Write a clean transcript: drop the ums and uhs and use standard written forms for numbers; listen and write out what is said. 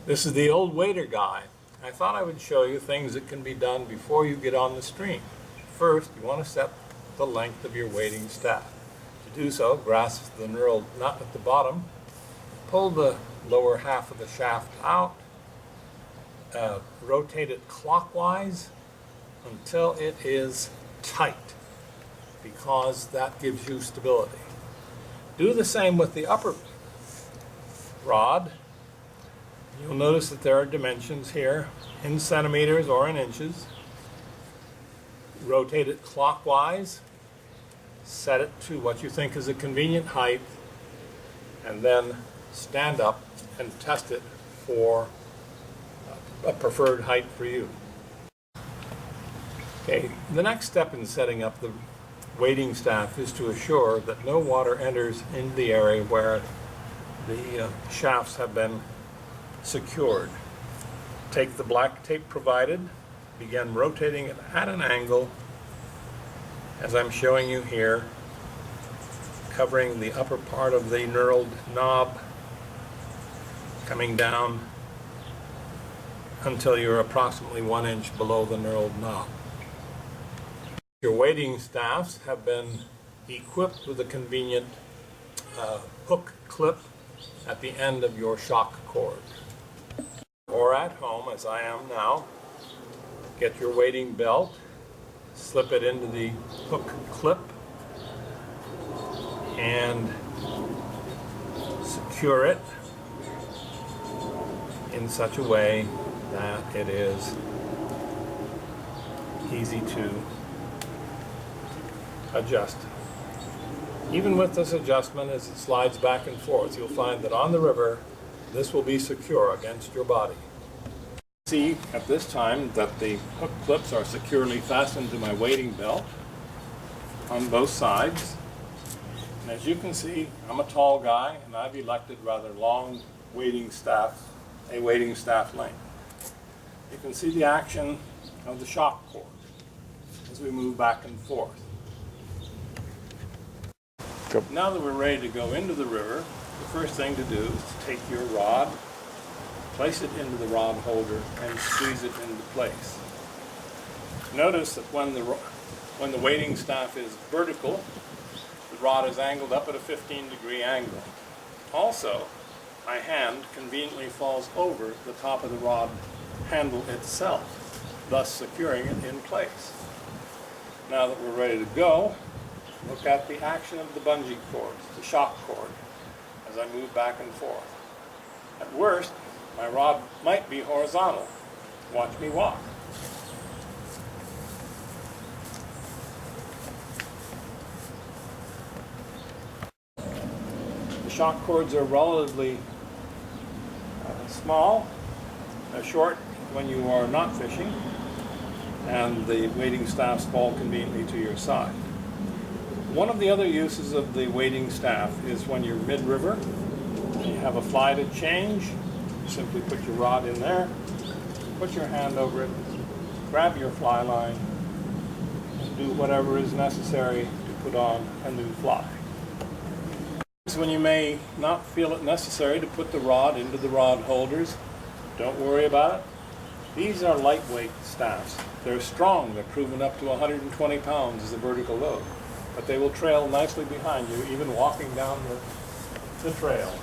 This is the old wader guide. I thought I would show you things that can be done before you get on the stream. First, you want to set the length of your wading staff. To do so, grasp the knurled nut at the bottom, pull the lower half of the shaft out, rotate it clockwise until it is tight, because that gives you stability. Do the same with the upper rod. You'll notice that there are dimensions here in centimeters or in inches. Rotate it clockwise, set it to what you think is a convenient height, and then stand up and test it for a preferred height for you. Okay, the next step in setting up the wading staff is to assure that no water enters into the area where the shafts have been secured. Take the black tape provided, begin rotating it at an angle, as I'm showing you here, covering the upper part of the knurled knob, coming down until you're approximately 1 inch below the knurled knob. Your wading staffs have been equipped with a convenient hook clip at the end of your shock cord. Or at home, as I am now, get your wading belt, slip it into the hook clip, and secure it in such a way that it is easy to adjust. Even with this adjustment, as it slides back and forth, you'll find that on the river, this will be secure against your body. See at this time that the hook clips are securely fastened to my wading belt on both sides. And as you can see, I'm a tall guy and I've elected rather long wading staff, a wading staff length. You can see the action of the shock cord as we move back and forth. Now that we're ready to go into the river, the first thing to do is to take your rod, place it into the rod holder, and squeeze it into place. Notice that when the wading staff is vertical, the rod is angled up at a 15-degree angle. Also, my hand conveniently falls over the top of the rod handle itself, thus securing it in place. Now that we're ready to go, look at the action of the bungee cord, the shock cord, as I move back and forth. At worst, my rod might be horizontal. Watch me walk. The shock cords are relatively small, short when you are not fishing, and the wading staffs fall conveniently to your side. One of the other uses of the wading staff is when you're mid-river, you have a fly to change, you simply put your rod in there, put your hand over it, grab your fly line, and do whatever is necessary to put on a new fly. When you may not feel it necessary to put the rod into the rod holders, don't worry about it. These are lightweight staffs. They're strong. They're proven up to 120 pounds as a vertical load. But they will trail nicely behind you, even walking down the trail.